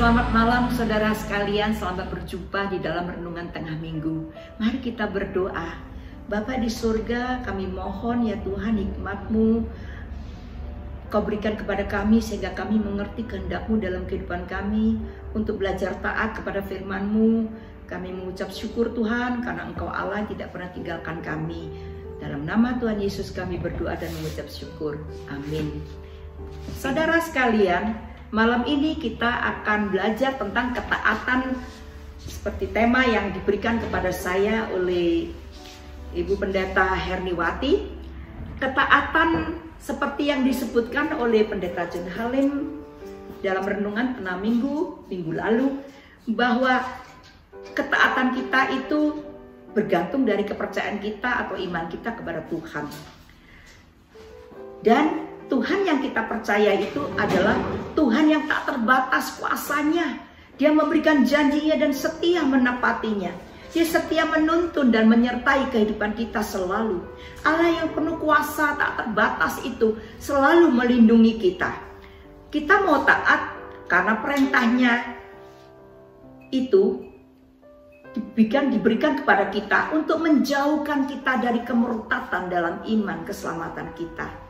Selamat malam saudara sekalian, selamat berjumpa di dalam renungan tengah minggu. Mari kita berdoa. Bapa di surga, kami mohon ya Tuhan, hikmat-Mu Kau berikan kepada kami sehingga kami mengerti kehendak-Mu dalam kehidupan kami untuk belajar taat kepada firman-Mu. Kami mengucap syukur Tuhan karena Engkau Allah tidak pernah tinggalkan kami. Dalam nama Tuhan Yesus kami berdoa dan mengucap syukur. Amin. Saudara sekalian, malam ini kita akan belajar tentang ketaatan seperti tema yang diberikan kepada saya oleh Ibu Pendeta Herniwati. Ketaatan seperti yang disebutkan oleh Pendeta John Halim dalam renungan tengah minggu lalu, bahwa ketaatan kita itu bergantung dari kepercayaan kita atau iman kita kepada Tuhan. Dan Tuhan yang kita percaya itu adalah Tuhan yang tak terbatas kuasanya. Dia memberikan janjinya dan setia menepatinya. Dia setia menuntun dan menyertai kehidupan kita selalu. Allah yang penuh kuasa tak terbatas itu selalu melindungi kita. Kita mau taat karena perintahnya itu diberikan kepada kita untuk menjauhkan kita dari kemurtatan dalam iman keselamatan kita.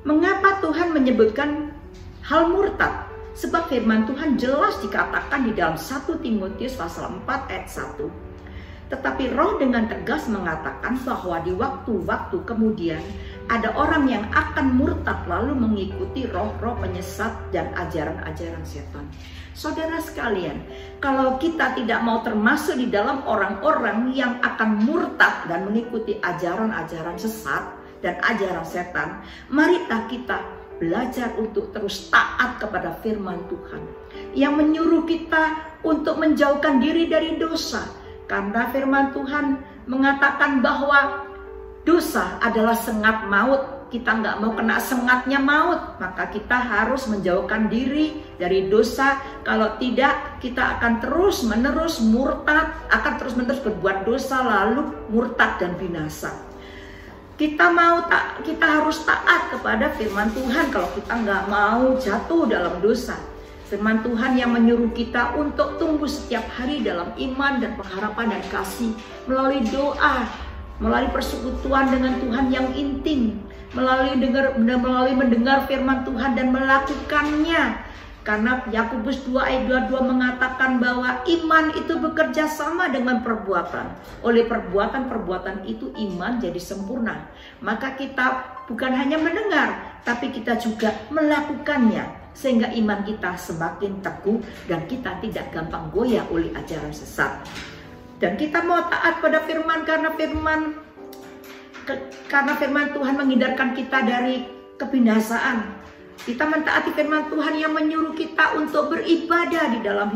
Mengapa Tuhan menyebutkan hal murtad? Sebab firman Tuhan jelas dikatakan di dalam 1 Timotius pasal 4 ayat 1. Tetapi Roh dengan tegas mengatakan bahwa di waktu-waktu kemudian ada orang yang akan murtad lalu mengikuti roh-roh penyesat dan ajaran-ajaran setan. Saudara sekalian, kalau kita tidak mau termasuk di dalam orang-orang yang akan murtad dan mengikuti ajaran-ajaran sesat dan ajaran setan, marilah kita belajar untuk terus taat kepada firman Tuhan yang menyuruh kita untuk menjauhkan diri dari dosa. Karena firman Tuhan mengatakan bahwa dosa adalah sengat maut. Kita nggak mau kena sengatnya maut, maka kita harus menjauhkan diri dari dosa. Kalau tidak, kita akan terus-menerus murtad, akan terus-menerus berbuat dosa lalu murtad dan binasa. Kita harus taat kepada firman Tuhan kalau kita nggak mau jatuh dalam dosa. Firman Tuhan yang menyuruh kita untuk tumbuh setiap hari dalam iman dan pengharapan dan kasih melalui doa, melalui persekutuan dengan Tuhan yang intim, melalui mendengar firman Tuhan dan melakukannya. Karena Yakobus 2 ayat 22 mengatakan bahwa iman itu bekerja sama dengan perbuatan. Oleh perbuatan-perbuatan itu iman jadi sempurna. Maka kita bukan hanya mendengar, tapi kita juga melakukannya. Sehingga iman kita semakin teguh dan kita tidak gampang goyah oleh ajaran sesat. Dan kita mau taat pada firman karena firman Tuhan menghindarkan kita dari kebinasaan. Kita mentaati firman Tuhan yang menyuruh kita untuk beribadah di dalam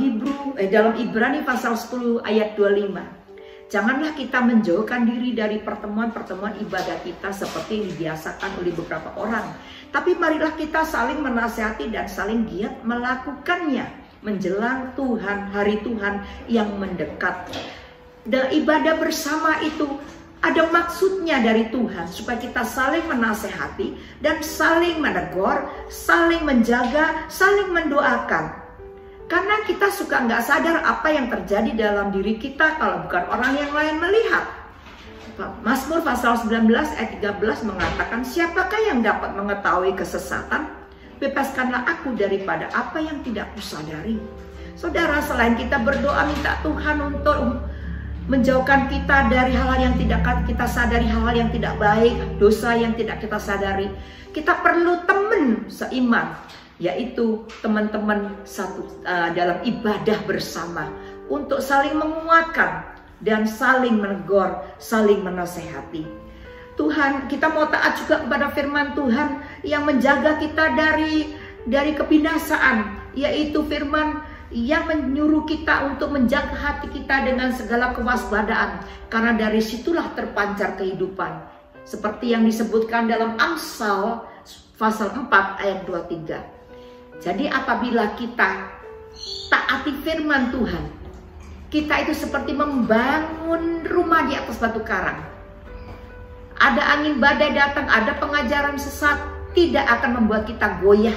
dalam Ibrani pasal 10 ayat 25. Janganlah kita menjauhkan diri dari pertemuan-pertemuan ibadah kita seperti yang dibiasakan oleh beberapa orang. Tapi marilah kita saling menasihati dan saling giat melakukannya menjelang hari Tuhan yang mendekat. Dan ibadah bersama itu ada maksudnya dari Tuhan supaya kita saling menasehati dan saling menegur, saling menjaga, saling mendoakan. Karena kita suka nggak sadar apa yang terjadi dalam diri kita kalau bukan orang yang lain melihat. Mazmur pasal 19 ayat 13 mengatakan, siapakah yang dapat mengetahui kesesatan? Bebaskanlah aku daripada apa yang tidak kusadari. Saudara, selain kita berdoa minta Tuhan untuk menjauhkan kita dari hal-hal yang tidak kita sadari, hal-hal yang tidak baik, dosa yang tidak kita sadari. Kita perlu teman seiman, yaitu teman-teman dalam ibadah bersama untuk saling menguatkan dan saling menegur, saling menasehati. Tuhan, kita mau taat juga kepada firman Tuhan yang menjaga kita dari kebinasaan, yaitu firman yang menyuruh kita untuk menjaga hati kita dengan segala kewaspadaan, karena dari situlah terpancar kehidupan. Seperti yang disebutkan dalam Amsal pasal 4 ayat 23. Jadi apabila kita taati firman Tuhan, kita itu seperti membangun rumah di atas batu karang. Ada angin badai datang, ada pengajaran sesat, tidak akan membuat kita goyah,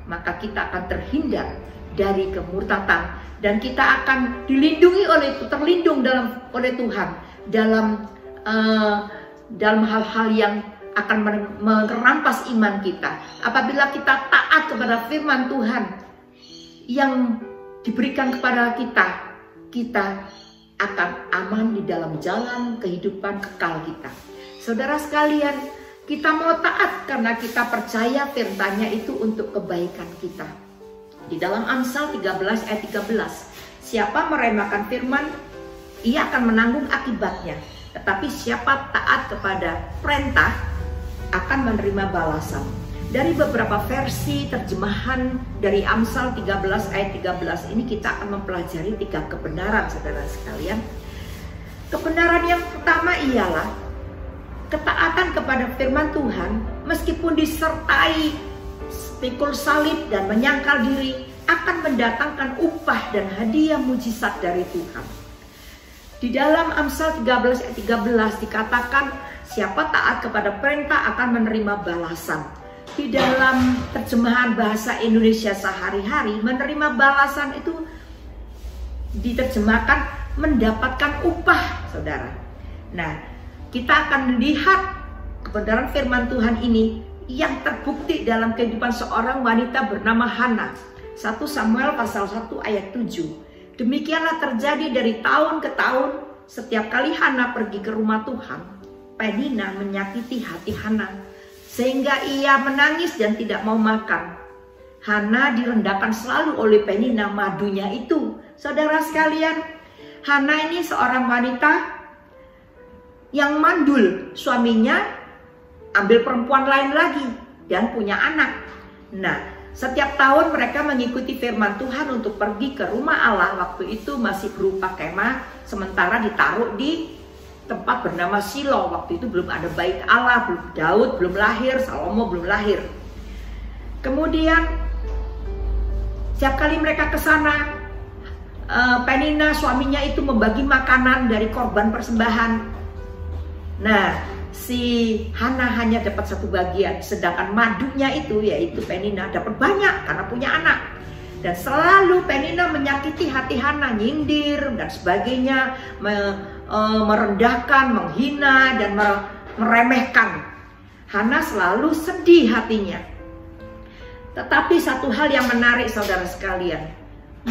maka kita akan terhindar dari kemurtatan, dan kita akan dilindungi terlindung oleh Tuhan dalam hal-hal yang akan merampas iman kita. Apabila kita taat kepada firman Tuhan yang diberikan kepada kita, kita akan aman di dalam jalan kehidupan kekal kita. Saudara sekalian, kita mau taat karena kita percaya firman-Nya itu untuk kebaikan kita. Di dalam Amsal 13 ayat 13, siapa meremehkan firman, ia akan menanggung akibatnya. Tetapi siapa taat kepada perintah akan menerima balasan. Dari beberapa versi terjemahan dari Amsal 13 ayat 13 ini kita akan mempelajari 3 kebenaran, saudara sekalian. Kebenaran yang pertama ialah ketaatan kepada firman Tuhan meskipun disertai pikul salib dan menyangkal diri akan mendatangkan upah dan hadiah mujizat dari Tuhan. Di dalam Amsal 13 ayat 13 dikatakan siapa taat kepada perintah akan menerima balasan. Di dalam terjemahan bahasa Indonesia sehari-hari, menerima balasan itu diterjemahkan mendapatkan upah, saudara. Nah, kita akan melihat kebenaran firman Tuhan ini yang terbukti dalam kehidupan seorang wanita bernama Hana. 1 Samuel pasal 1 ayat 7. Demikianlah terjadi dari tahun ke tahun, setiap kali Hana pergi ke rumah Tuhan, Penina menyakiti hati Hana, sehingga ia menangis dan tidak mau makan. Hana direndahkan selalu oleh Penina, madunya itu. Saudara sekalian, Hana ini seorang wanita yang mandul. Suaminya ambil perempuan lain lagi dan punya anak. Nah, setiap tahun mereka mengikuti firman Tuhan untuk pergi ke rumah Allah. Waktu itu masih berupa kemah, sementara ditaruh di tempat bernama Silo. Waktu itu belum ada bait Allah, Daud belum lahir, Salomo belum lahir. Kemudian setiap kali mereka ke sana, Penina suaminya itu membagi makanan dari korban persembahan. Nah, si Hana hanya dapat satu bagian, sedangkan madunya itu, yaitu Penina, dapat banyak karena punya anak. Dan selalu Penina menyakiti hati Hana, nyindir dan sebagainya, merendahkan, menghina, dan meremehkan. Hana selalu sedih hatinya. Tetapi satu hal yang menarik, saudara sekalian,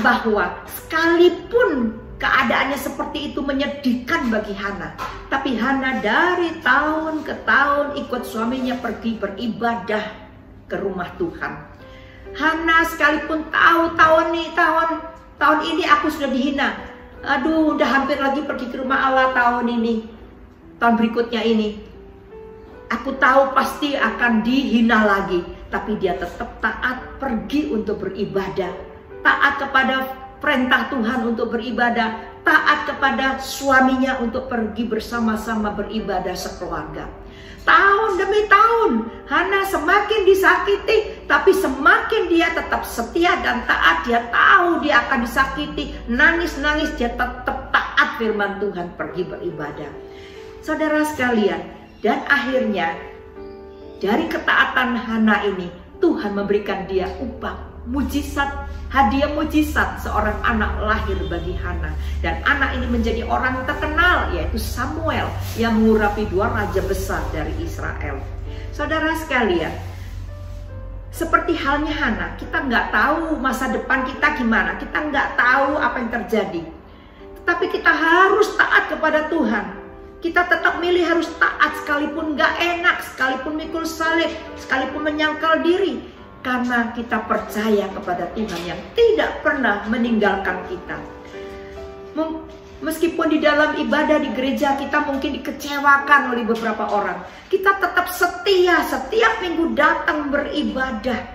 bahwa sekalipun keadaannya seperti itu menyedihkan bagi Hana, tapi Hana dari tahun ke tahun ikut suaminya pergi beribadah ke rumah Tuhan. Hana sekalipun tahu tahun ini aku sudah dihina, aduh udah hampir lagi pergi ke rumah Allah tahun ini, tahun berikutnya ini aku tahu pasti akan dihina lagi, tapi dia tetap taat pergi untuk beribadah, taat kepada perintah Tuhan untuk beribadah, taat kepada suaminya untuk pergi bersama-sama beribadah sekeluarga. Tahun demi tahun Hana semakin disakiti, tapi semakin dia tetap setia dan taat. Dia tahu dia akan disakiti, nangis-nangis, dia tetap taat firman Tuhan, pergi beribadah. Saudara sekalian, dan akhirnya dari ketaatan Hana ini Tuhan memberikan dia upah, mujizat, hadiah mujizat, seorang anak lahir bagi Hana. Dan anak ini menjadi orang terkenal, yaitu Samuel, yang mengurapi 2 raja besar dari Israel. Saudara sekalian, seperti halnya Hana, kita nggak tahu masa depan kita gimana, kita nggak tahu apa yang terjadi, tetapi kita harus taat kepada Tuhan. Kita tetap milih harus taat, sekalipun nggak enak, sekalipun mikul salib, sekalipun menyangkal diri, karena kita percaya kepada Tuhan yang tidak pernah meninggalkan kita. Meskipun di dalam ibadah di gereja kita mungkin dikecewakan oleh beberapa orang, kita tetap setia setiap minggu datang beribadah,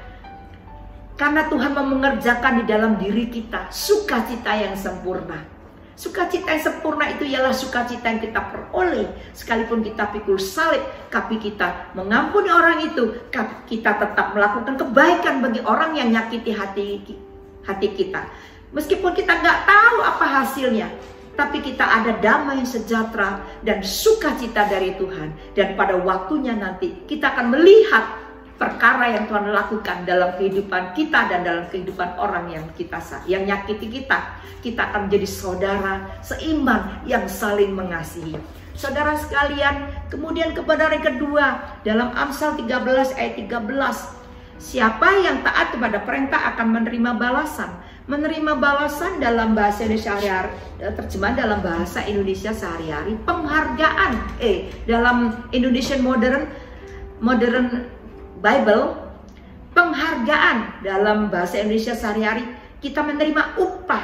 karena Tuhan mau mengerjakan di dalam diri kita sukacita yang sempurna. Sukacita yang sempurna itu ialah sukacita yang kita peroleh sekalipun kita pikul salib, tapi kita mengampuni orang itu, kita tetap melakukan kebaikan bagi orang yang nyakiti hati kita. Meskipun kita nggak tahu apa hasilnya, tapi kita ada damai sejahtera dan sukacita dari Tuhan. Dan pada waktunya nanti kita akan melihat perkara yang Tuhan lakukan dalam kehidupan kita dan dalam kehidupan orang yang nyakiti kita. Kita akan menjadi saudara seiman yang saling mengasihi. Saudara sekalian, kemudian kebenaran kedua dalam Amsal 13 ayat 13. Siapa yang taat kepada perintah akan menerima balasan. Menerima balasan dalam bahasa Indonesia sehari-hari, terjemahan dalam bahasa Indonesia sehari-hari, penghargaan. Dalam Indonesian Modern Bible, penghargaan dalam bahasa Indonesia sehari-hari, kita menerima upah.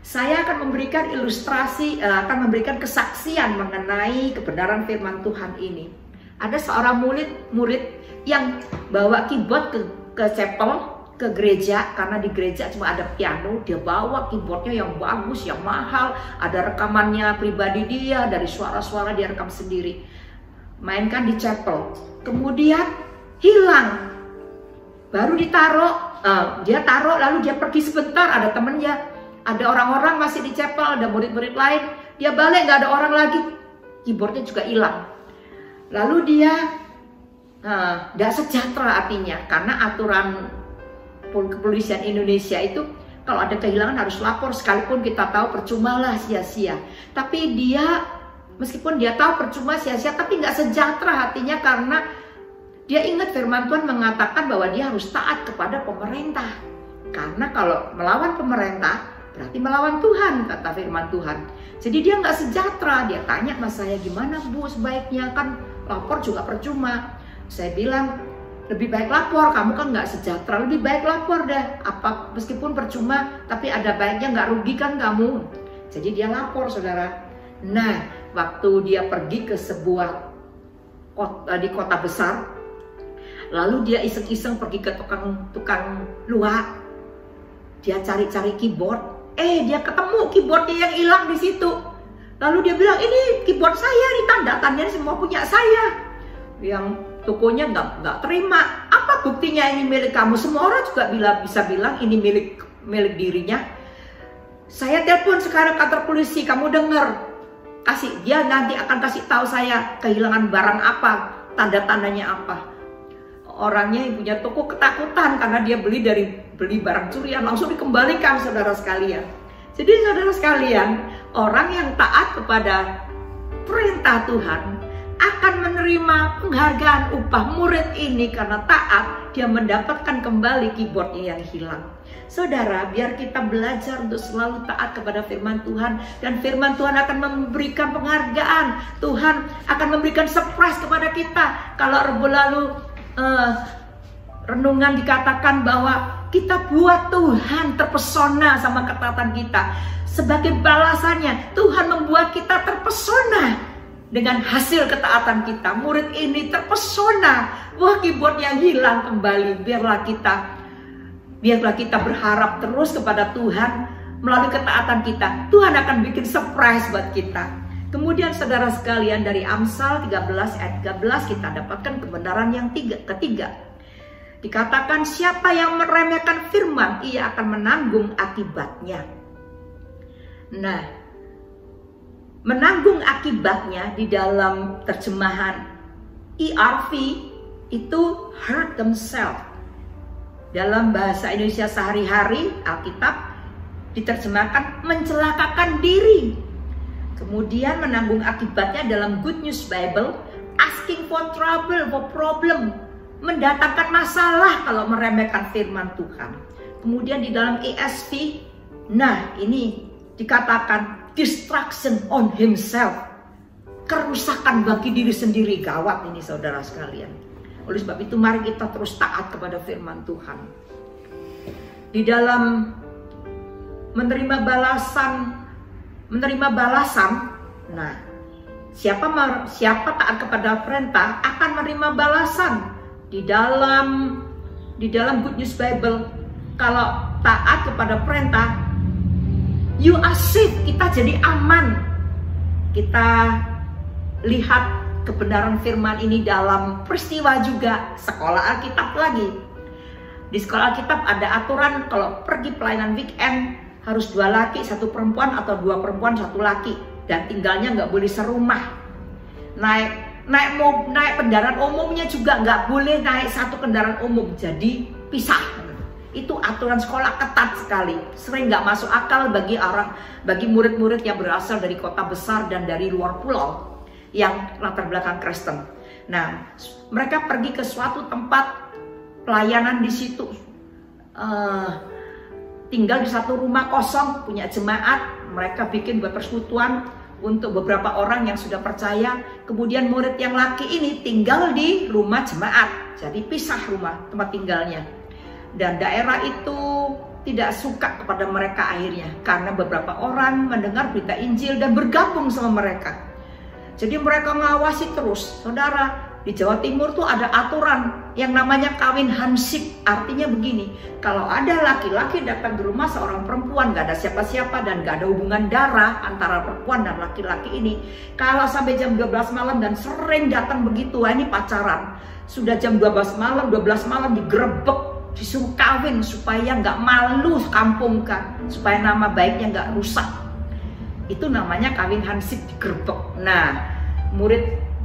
Saya akan memberikan ilustrasi, akan memberikan kesaksian mengenai kebenaran firman Tuhan ini. Ada seorang murid yang bawa keyboard ke chapel, ke gereja, karena di gereja cuma ada piano. Dia bawa keyboardnya yang bagus, yang mahal, ada rekamannya pribadi dia, dari suara-suara dia rekam sendiri, mainkan di chapel. Kemudian hilang, baru ditaruh, dia taruh lalu dia pergi sebentar, ada temennya, ada orang-orang masih di chapel, ada murid-murid lain, dia balik nggak ada orang lagi, keyboardnya juga hilang. Lalu dia tidak sejahtera artinya, karena aturan kepolisian Indonesia itu kalau ada kehilangan harus lapor, sekalipun kita tahu percumalah, sia-sia. Tapi dia, meskipun dia tahu percuma, sia-sia, tapi nggak sejahtera hatinya, karena dia ingat firman Tuhan mengatakan bahwa dia harus taat kepada pemerintah. Karena kalau melawan pemerintah berarti melawan Tuhan, kata firman Tuhan. Jadi dia nggak sejahtera. Dia tanya sama saya, gimana Bu sebaiknya, kan lapor juga percuma. Saya bilang, lebih baik lapor, kamu kan nggak sejahtera, lebih baik lapor deh. Apa meskipun percuma, tapi ada baiknya, nggak rugi kan kamu. Jadi dia lapor, saudara. Nah, waktu dia pergi ke sebuah kota besar, lalu dia iseng-iseng pergi ke tukang luar. Dia cari-cari keyboard. Dia ketemu keyboardnya yang hilang di situ. Lalu dia bilang, ini keyboard saya, ini tanda-tandanya semua punya saya. Yang tokonya nggak terima. Apa buktinya ini milik kamu? Semua orang juga bisa bilang ini milik dirinya. Saya telepon sekarang kantor polisi, kamu dengar? Dia nanti akan kasih tahu saya kehilangan barang apa, tanda-tandanya apa. Orangnya yang punya toko ketakutan karena dia beli barang curian, langsung dikembalikan, saudara sekalian. Jadi saudara sekalian, orang yang taat kepada perintah Tuhan akan menerima penghargaan upah. Murid ini karena taat, dia mendapatkan kembali keyboardnya yang hilang. Saudara, biar kita belajar untuk selalu taat kepada firman Tuhan, dan firman Tuhan akan memberikan penghargaan. Tuhan akan memberikan surprise kepada kita. Kalau Rabu lalu renungan dikatakan bahwa kita buat Tuhan terpesona sama ketaatan kita. Sebagai balasannya, Tuhan membuat kita terpesona dengan hasil ketaatan kita. Murid ini terpesona, wah keyboard yang hilang kembali. Biarlah kita berharap terus kepada Tuhan melalui ketaatan kita. Tuhan akan bikin surprise buat kita. Kemudian saudara sekalian, dari Amsal 13 ayat 13 kita dapatkan kebenaran yang ketiga. Dikatakan, siapa yang meremehkan firman, ia akan menanggung akibatnya. Nah, menanggung akibatnya di dalam terjemahan ERV itu hurt themselves. Dalam bahasa Indonesia sehari-hari, Alkitab diterjemahkan mencelakakan diri. Kemudian menanggung akibatnya dalam Good News Bible, asking for trouble, for problem, mendatangkan masalah kalau meremehkan firman Tuhan. Kemudian di dalam ESV, nah ini dikatakan destruction on himself, kerusakan bagi diri sendiri. Gawat ini saudara sekalian. Oleh sebab itu mari kita terus taat kepada firman Tuhan. Di dalam menerima balasan, nah siapa taat kepada perintah akan menerima balasan. Di dalam Good News Bible, kalau taat kepada perintah, you are safe, kita jadi aman. Kita lihat kebenaran firman ini dalam peristiwa juga sekolah Alkitab lagi. Di sekolah Alkitab ada aturan kalau pergi pelayanan weekend harus 2 laki 1 perempuan atau 2 perempuan 1 laki, dan tinggalnya nggak boleh serumah. Naik naik kendaraan umumnya juga nggak boleh naik satu kendaraan umum, jadi pisah. Itu aturan sekolah ketat sekali, sering nggak masuk akal bagi murid-murid yang berasal dari kota besar dan dari luar pulau yang latar belakang Kristen. Nah, mereka pergi ke suatu tempat pelayanan di situ, tinggal di satu rumah kosong, punya jemaat, mereka bikin buat persekutuan untuk beberapa orang yang sudah percaya. Kemudian murid yang laki ini tinggal di rumah jemaat, jadi pisah rumah tempat tinggalnya. Dan daerah itu tidak suka kepada mereka akhirnya, karena beberapa orang mendengar berita Injil dan bergabung sama mereka. Jadi mereka ngawasi terus. Saudara, di Jawa Timur tuh ada aturan yang namanya kawin hansip. Artinya begini, kalau ada laki-laki datang ke rumah seorang perempuan, gak ada siapa-siapa dan gak ada hubungan darah antara perempuan dan laki-laki ini, kalau sampai jam 12 malam dan sering datang begitu, ini pacaran. Sudah jam 12 malam digerebek, disuruh kawin supaya gak malu kampung kan, supaya nama baiknya gak rusak. Itu namanya kawin hansip, digerebek. Nah,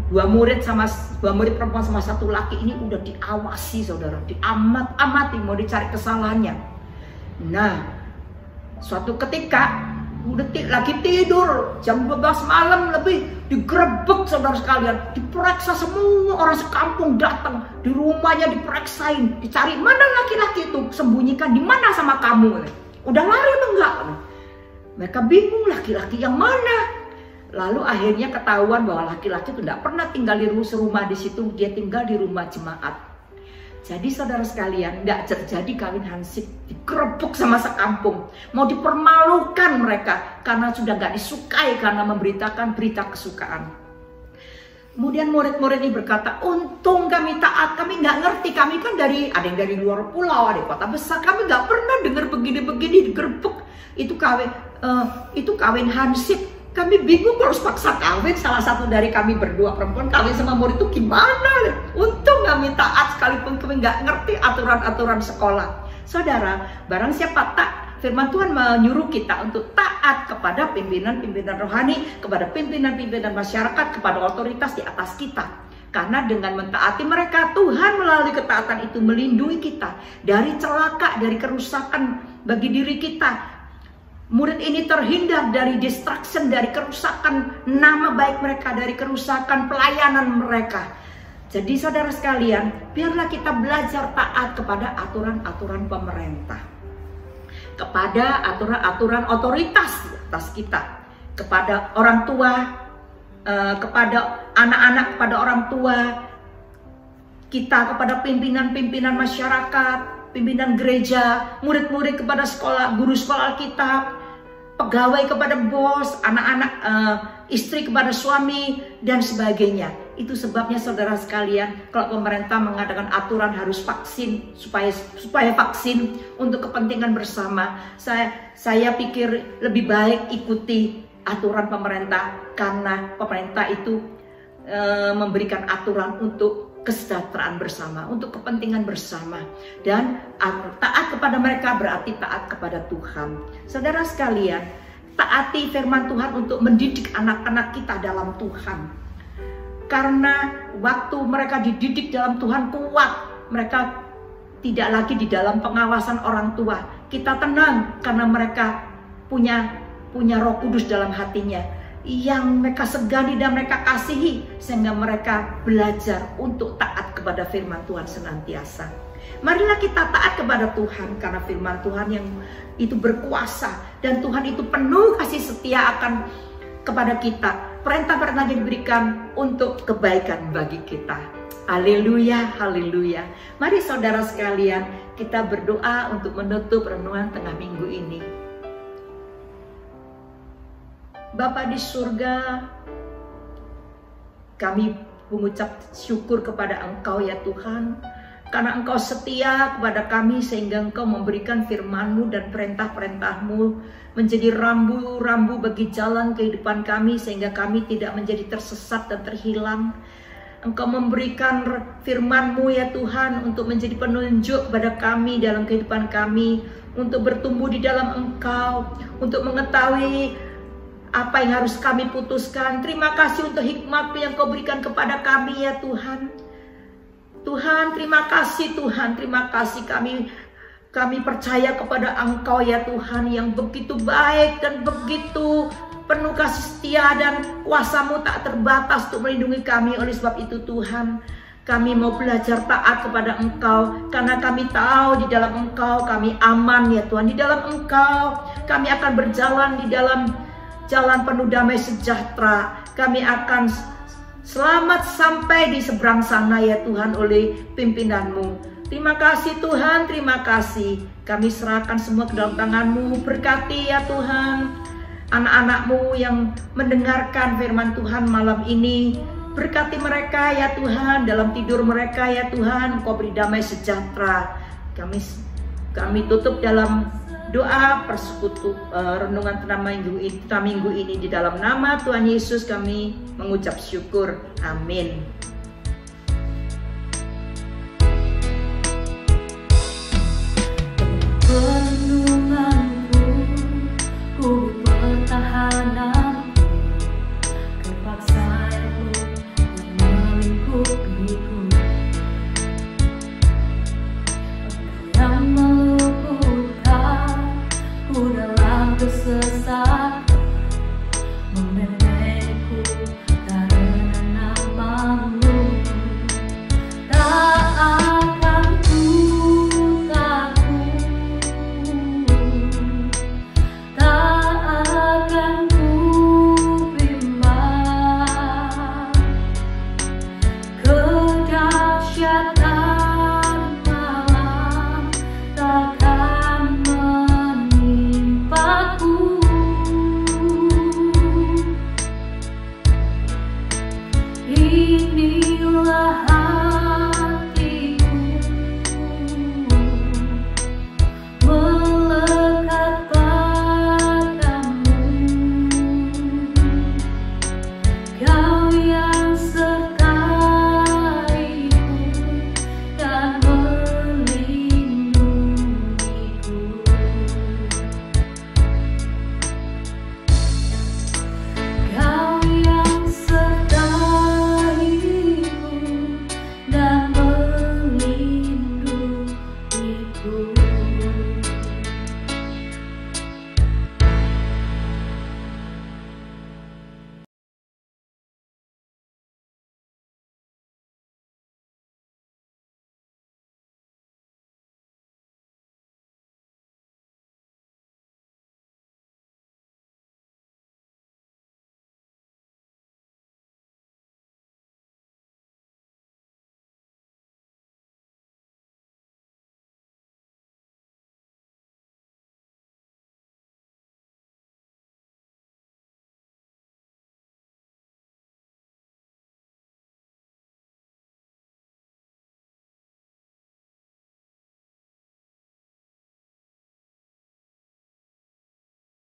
dua murid perempuan sama satu laki ini udah diawasi, saudara, diamati, mau dicari kesalahannya. Nah, suatu ketika udah lagi tidur jam 12 malam lebih, digerebek, saudara sekalian, diperiksa, semua orang sekampung datang di rumahnya, diperiksain, dicari mana laki-laki itu, sembunyikan di mana sama kamu, udah lari enggak? Mereka bingung, laki-laki yang mana? Lalu akhirnya ketahuan bahwa laki-laki itu tidak pernah tinggal di serumah di situ, dia tinggal di rumah jemaat. Jadi saudara sekalian, tidak terjadi kawin hansip, digerebek sama sekampung, mau dipermalukan mereka karena sudah nggak disukai karena memberitakan berita kesukaan. Kemudian murid-murid ini berkata, untung kami taat, kami nggak ngerti, kami kan ada yang dari luar pulau, ada kota besar, kami nggak pernah dengar begini-begini, digerebek, itu kawin hansip. Kami bingung harus paksa kawin, salah satu dari kami berdua perempuan kawin sama murid itu gimana? Untung kami taat sekalipun kami nggak ngerti aturan-aturan sekolah. Saudara, barang siapa firman Tuhan menyuruh kita untuk taat kepada pimpinan-pimpinan rohani, kepada pimpinan-pimpinan masyarakat, kepada otoritas di atas kita. Karena dengan mentaati mereka, Tuhan melalui ketaatan itu melindungi kita dari celaka, dari kerusakan bagi diri kita. Murid ini terhindar dari distraction, dari kerusakan nama baik mereka, dari kerusakan pelayanan mereka. Jadi saudara sekalian, biarlah kita belajar taat kepada aturan-aturan pemerintah, kepada aturan-aturan otoritas atas kita, kepada orang tua, kepada anak-anak, kepada orang tua kita, kepada pimpinan-pimpinan masyarakat, pimpinan gereja, murid-murid kepada sekolah, guru sekolah kita, pegawai kepada bos, anak-anak, istri kepada suami, dan sebagainya. Itu sebabnya saudara sekalian, kalau pemerintah mengadakan aturan harus vaksin, supaya vaksin untuk kepentingan bersama, saya pikir lebih baik ikuti aturan pemerintah, karena pemerintah itu memberikan aturan untuk kesejahteraan bersama, untuk kepentingan bersama, dan taat kepada mereka berarti taat kepada Tuhan. Saudara sekalian, taati firman Tuhan untuk mendidik anak-anak kita dalam Tuhan. Karena waktu mereka dididik dalam Tuhan kuat, mereka tidak lagi di dalam pengawasan orang tua. Kita tenang karena mereka punya Roh Kudus dalam hatinya, yang mereka segani dan mereka kasihi, sehingga mereka belajar untuk taat kepada firman Tuhan senantiasa. Marilah kita taat kepada Tuhan, karena firman Tuhan yang itu berkuasa, dan Tuhan itu penuh kasih setia kepada kita. Perintah-perintahnya diberikan untuk kebaikan bagi kita. Haleluya, haleluya. Mari saudara sekalian, kita berdoa untuk menutup renungan tengah minggu ini. Bapa di surga, kami mengucap syukur kepada Engkau ya Tuhan, karena Engkau setia kepada kami sehingga Engkau memberikan firman-Mu dan perintah-perintah-Mu menjadi rambu-rambu bagi jalan kehidupan kami, sehingga kami tidak menjadi tersesat dan terhilang. Engkau memberikan firman-Mu ya Tuhan untuk menjadi penunjuk kepada kami dalam kehidupan kami, untuk bertumbuh di dalam Engkau, untuk mengetahui apa yang harus kami putuskan. Terima kasih untuk hikmat yang Kau berikan kepada kami ya Tuhan. Tuhan, terima kasih Tuhan, terima kasih kami percaya kepada Engkau ya Tuhan yang begitu baik dan begitu penuh kasih setia, dan kuasa-Mu tak terbatas untuk melindungi kami. Oleh sebab itu Tuhan, kami mau belajar taat kepada Engkau, karena kami tahu di dalam Engkau kami aman ya Tuhan. Di dalam Engkau kami akan berjalan di dalam jalan penuh damai sejahtera. Kami akan selamat sampai di seberang sana ya Tuhan oleh pimpinan-Mu. Terima kasih Tuhan, terima kasih. Kami serahkan semua ke dalam tangan-Mu. Berkati ya Tuhan anak-anak-Mu yang mendengarkan firman Tuhan malam ini. Berkati mereka ya Tuhan, dalam tidur mereka ya Tuhan, Kau beri damai sejahtera. Kami tutup dalam doa persekutu renungan tengah minggu ini. Di dalam nama Tuhan Yesus kami mengucap syukur. Amin. Perlindunganku, ku pertahanan, kepaksaanmu yang melingkupiku. Engkau yang meluputkan ku dalam kesesatan,